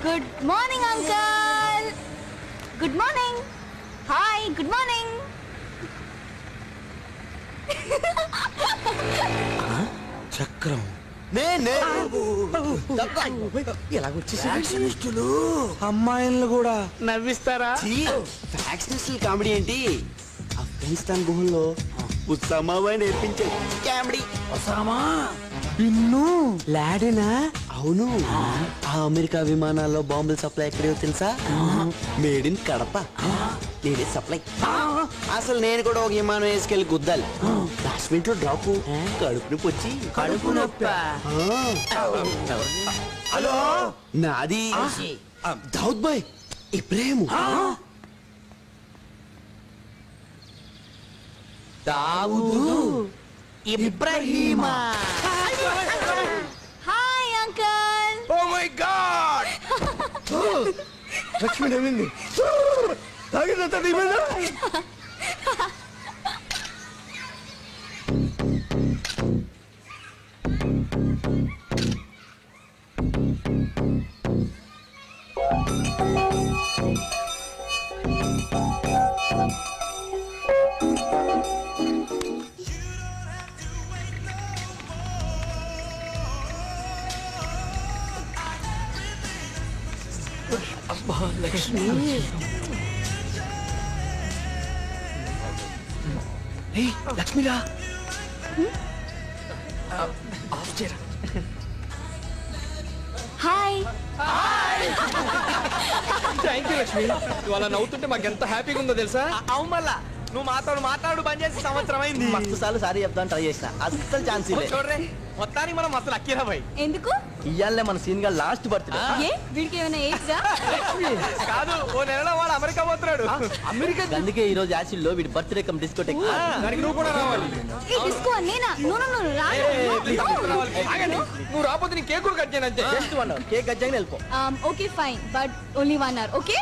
Good morning uncle. Good morning. Hi, good morning. చక్రం ఎలాగొచ్చేసాడు? అమ్మాయిలను కూడా నవ్విస్తారా? ఫ్యాక్షనిస్టుల కామెడీ ఏంటి? ఆఫ్ఘనిస్తాన్ గుహల్లో ఉత్సామాబాయ్ నేర్పించే కామెడీ. పిన్ను లాడేనా? అవును. ఆ అమెరికా విమానాల్లో బాంబుల సప్లై ఎక్కడో తెలుసా? Made in Kadapa. నేనే సప్లై. అసలు నేను కూడా ఒక విమానం వేసుకెళ్ళి గుద్దాలి. కాశ్మీర్ లో డ్రాప్ కడుపు నొప్పి వచ్చి కడుపు నొప్పి. హలో, నాది దావుద్ భాయ్ ఇబ్రాహిం. దావుదు ఇబ్రాహీమా. Hi uncle. Oh my god Lakshmi నవ్వింది. తాగిందంతా నీ మీద. లక్ష్మిరా ఆఫ్ చేయరా. హాయ్. Thank you Lakshmi. నువ్వు అలా నవ్వుతుంటే మాకు ఎంత హ్యాపీగా ఉందో తెలుసా? అవును మళ్ళా నువ్వు మాట్లాడు బంద్ చేసి సంవత్సరం అయింది. మస్తు సార్లు సారీ చెప్తాను ట్రై చేసిన, అస్సలు ఛాన్స్ లేదు. చూడరే, మొత్తానికి మనం అసలు అక్కిరా భాయ్. ఎందుకు? ఇయ్యాలే మన సీన్ గా లాస్ట్ బర్త్డే. ఏ వీడికి ఏమైనా ఏజ్రా? కాదు, ఓ నెలలో వాడు అమెరికా పోతున్నాడు. అమెరికా అందుకే ఈ రోజు యాసిడ్ లో వీడి బర్త్డే కమ్ డిస్కోటెక్. దానికి నువ్వు కూడా రావాలి. ఏ డిస్కో నేనా? నో నో నో ఆగండి, నువ్వు రాకపోతే నీ కేక్ కూడా కట్ చేయను అంతే. జస్ట్ 1 hour కేక్ కట్ చేయని వెళ్ళిపో. Okay fine, but only 1 hour. Okay.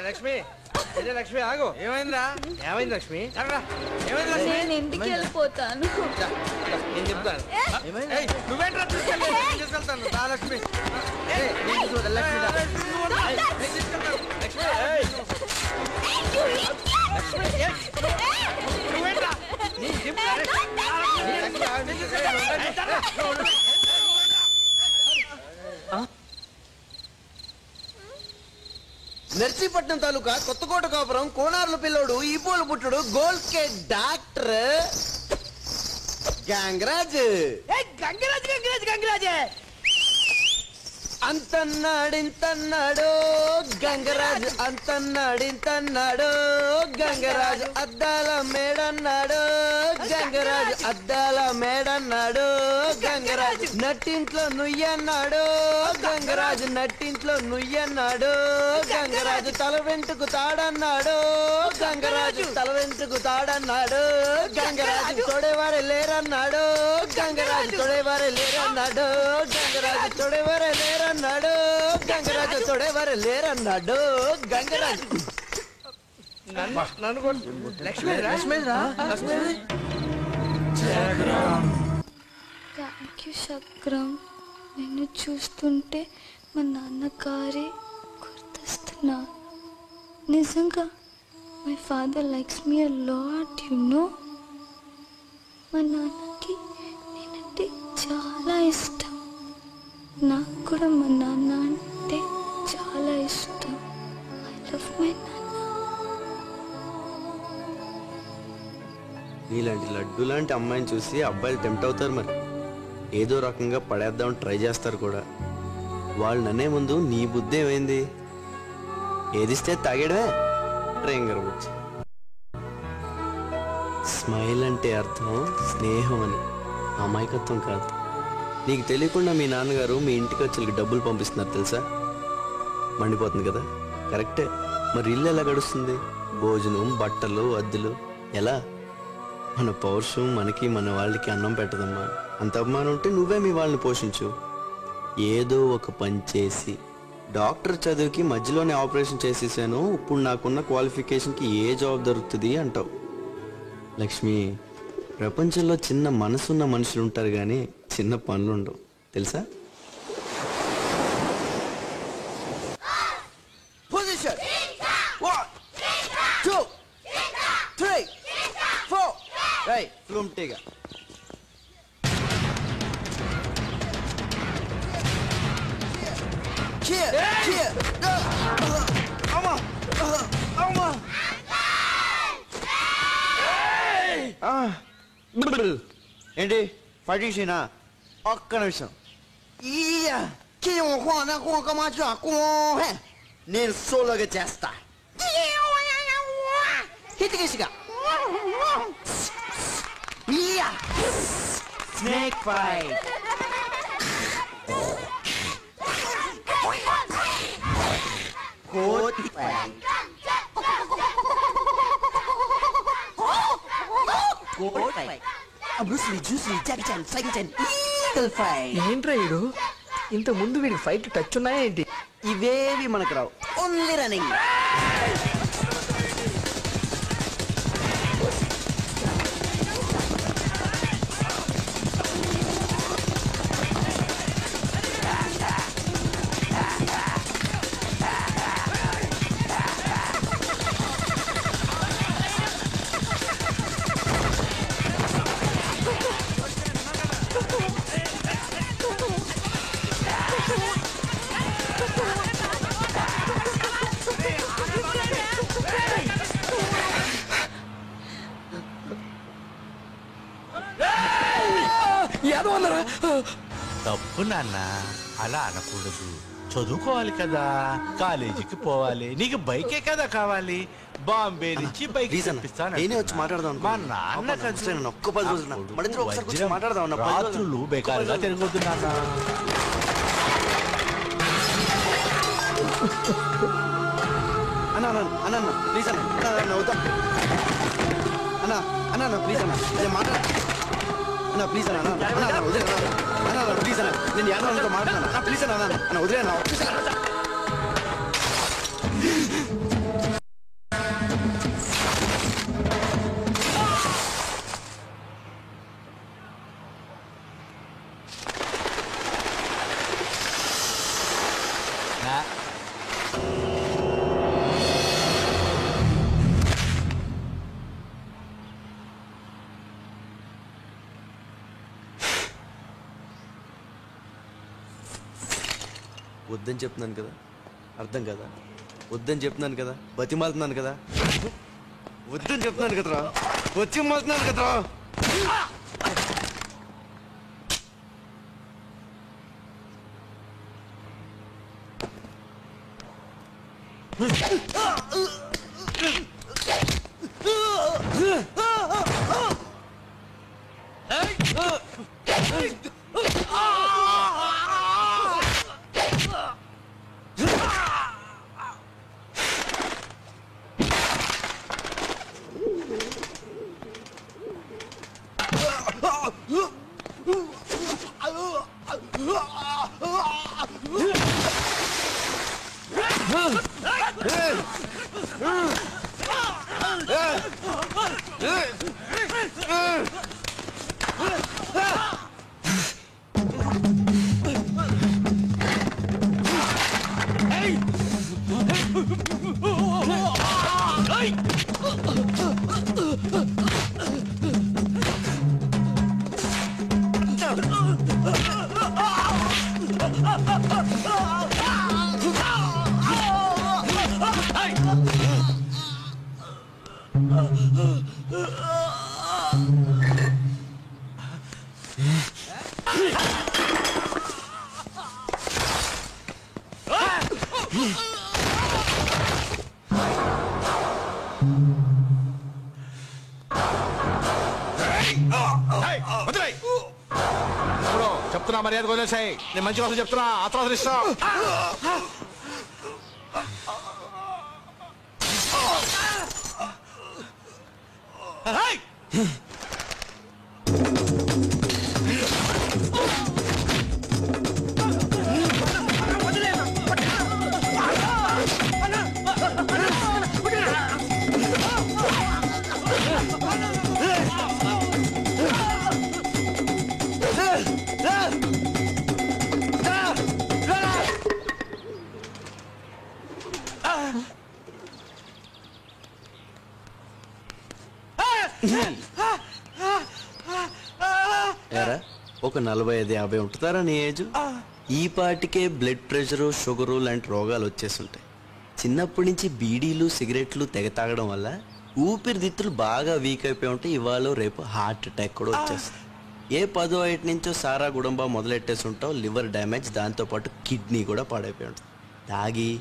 Lakshmi Lakshmi ఆగు ఏమైందిరా ఏమైంది లక్ష్మి ఏమైంది లక్ష్మి నేను ఇంటికి వెళ్ళిపోతాను. నేను చెప్తాను నువ్వేంట్రా తీసుకెళ్తాను రా లక్ష్మి నువ్వేంట్రా నర్సీపట్నం తాలూకా కొత్తకోట కాపురం కోనార్ల పిల్లోడు ఈపోలు పుట్టుడు గోల్డ్ స్కేట్ డాక్టర్ గంగరాజ్ అంతన్నాడింతన్నాడు గంగరాజు అంతన్నాడింతన్నాడు గంగరాజు అద్దాల మేడన్నాడు గంగరాజు అద్దాల మేడన్నాడు గంగరాజు నట్టింట్లో నుయ్యన్నాడు గంగరాజు నట్టింట్లో నుయ్యన్నాడు గంగరాజు తల వెంటుకు తాడన్నాడు గంగరాజు తల వెంటుకు తాడన్నాడు గంగరాజు తొడేవారే లేరన్నాడు గంగరాజు తొడేవారే లేరన్నాడు గంగరాజు తొడేవారే లేరన్నాడు గంగరాజు తొడేవారే లేరన్నాడు గంగరాజు లక్ష్మి లక్ష్మి థ్యాంక్ యూ శక్రం. నిన్ను చూస్తుంటే మా నాన్నగారే గుర్తొస్తున్నా. నిజంగా my father likes me a lot you know. మా నాన్నకి నేనంటే చాలా ఇష్టం. నాకు కూడా మా నాన్న అంటే చాలా ఇష్టం. ఐ లవ్ మై నాన్న. నీలాంటి లడ్డు లాంటి అమ్మాయిని చూసి అబ్బాయిలు టెంప్ట్ అవుతారు. మరి ఏదో రకంగా పడేద్దామని ట్రై చేస్తారు కూడా. వాళ్ళు నన్నే ముందు నీ బుద్ధి ఏమైంది? ఏదిస్తే తాగేడమే ట్రైంగర్ బుచ్చి. స్మైల్ అంటే అర్థం స్నేహం అని, అమాయకత్వం కాదు. నీకు తెలియకుండా మీ నాన్నగారు మీ ఇంటి ఖర్చులకి డబ్బులు పంపిస్తున్నారు తెలుసా? మండిపోతుంది కదా, కరెక్టే. మరి ఇల్లు ఎలా గడుస్తుంది? భోజనం, బట్టలు, అద్దెలు ఎలా? మన పౌరుషం మనకి మన వాళ్ళకి అన్నం పెట్టదమ్మా. అంత అభిమానం ఉంటే నువ్వే మీ వాళ్ళని పోషించు. ఏదో ఒక పని చేసి డాక్టర్ చదువుకి మధ్యలోనే ఆపరేషన్ చేసేసాను, ఇప్పుడు నాకున్న క్వాలిఫికేషన్కి ఏ జాబ్ దొరుకుతుంది అంటావు. లక్ష్మి, ప్రపంచంలో చిన్న మనసున్న మనుషులు ఉంటారు కానీ చిన్న పనులు ఉండవు తెలుసా? Position 1 2 3 4 Hey, Flumtiga. Cheer, cheer. Amma, amma. ఏంటి ఫైట్ చేసినా? ఒక్క నిమిషం. నేను సోలోగా చేస్తా. హితికేసిగా Snake fight. Goat fight. Goat fight. Bruce Lee, Juice Lee, Jackie Chan, Cycle Chan, Eagle fight. ఏంట్రా వీడు? ఇంత ముందు వీడికి ఫైట్ టచ్ ఉన్నాయా ఏంటి? ఇవేవి మనకు రావు. Only running. తప్పు నాన్న, అలా అనకూడదు. చదువుకోవాలి కదా, కాలేజీకి పోవాలి. నీకు బైకే కదా కావాలి. బాంబే నుంచి బైక్ మా నాన్న మాట్లాడదాం. రాత్రులు బేకారుగా తిరగొద్దు నాన్న. అన్న ప్లీజ్ అన్న అవుతా అన్న అన్న ప్లీజ్ అన్న మాట్లాడ అన్న ప్లీజ్ అన్న వదిలే అన్న ప్లీజ్ అన్న నేను యాదవ్తో మాట్లాడన్నా ప్లీజ్ అన్న అన్న వదిలే అన్న వద్దని చెప్తున్నాను కదా, అర్థం కదా? వద్దని చెప్తున్నాను కదా, బతిమాలుతున్నాను కదా, వద్దని చెప్తున్నాను కదరా, వచ్చి మాలుతున్నాను కదరా. చెప్తున్నా మర్యాద వదిలేసాయి. నేను మంచి కోసం చెప్తున్నా, అతను ఇస్తా. ఏరా ఒక 45-50 ఉంటుందారా నీ ఏజ్? ఈ పాటికే బ్లడ్ ప్రెషరు, షుగరు లాంటి రోగాలు వచ్చేస్తుంటాయి. చిన్నప్పటి నుంచి బీడీలు, సిగరెట్లు తెగ తాగడం వల్ల ఊపిరితిత్తులు బాగా వీక్ అయిపోయి ఉంటాయి. ఇవాళ రేపు హార్ట్ అటాక్ కూడా వచ్చేస్తుంది. ఏ 10 నుంచో సారా గుడంబా మొదలెట్టేసి ఉంటావు. లివర్ డ్యామేజ్, దాంతోపాటు కిడ్నీ కూడా పాడైపోయి ఉంటుంది. తాగి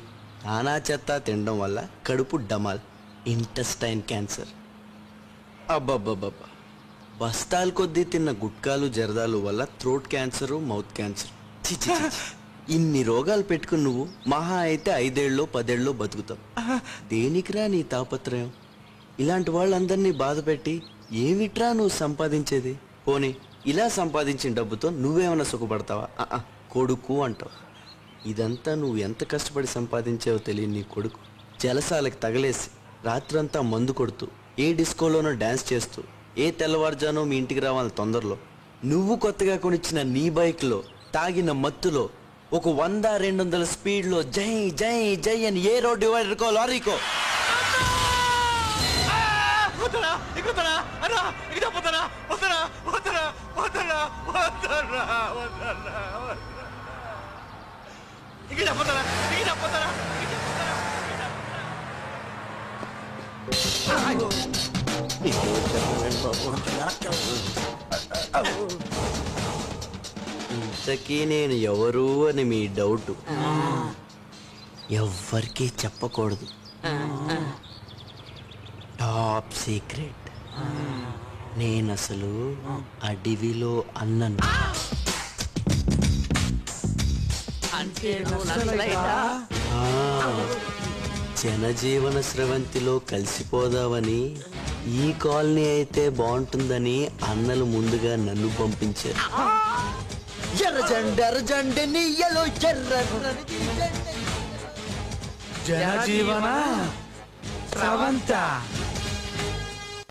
నానా చెత్త తినడం వల్ల కడుపు డమాల్, ఇంటెస్టైన్ క్యాన్సర్. అబ్బబ్బబ్బబ్బా, బస్తాల కొద్దీ తిన్న గుట్కాలు, జరదాలు వల్ల థ్రోట్ క్యాన్సరు, మౌత్ క్యాన్సర్. ఇన్ని రోగాలు పెట్టుకుని నువ్వు మహా అయితే 5 ఏళ్ళలో 10 ఏళ్ళలో బతుకుతావు. దేనికిరా నీ తాపత్రయం? ఇలాంటి వాళ్ళందరినీ బాధ పెట్టి ఏమిట్రా నువ్వు సంపాదించేది? పోనీ ఇలా సంపాదించిన డబ్బుతో నువ్వేమైనా సుఖపడతావా? కొడుకు అంటావు. ఇదంతా నువ్వు ఎంత కష్టపడి సంపాదించావో తెలియని నీ కొడుకు జలసాలకి తగలేసి రాత్రంతా మందు కొడుతూ, ఏ డిస్కోలోనో డ్యాన్స్ చేస్తూ, ఏ తెల్లవారుజానో మీ ఇంటికి రావాలని తొందరలో నువ్వు కొత్తగా కొనిచ్చిన నీ బైక్లో తాగిన మత్తులో ఒక 100-200 స్పీడ్లో జై జై జై అని ఏ రోడ్ డివైడర్కో లారీకో ఇంతకీ నేను ఎవరు అని మీ డౌట్. ఎవ్వరికీ చెప్పకూడదు, టాప్ సీక్రెట్. నేనసలు అడవిలో అన్నను. జనజీవన స్రవంతిలో కలిసిపోదామని, ఈ కాలనీ అయితే బాగుంటుందని అన్నలు ముందుగా నన్ను పంపించారు. జనజీవన స్రవంత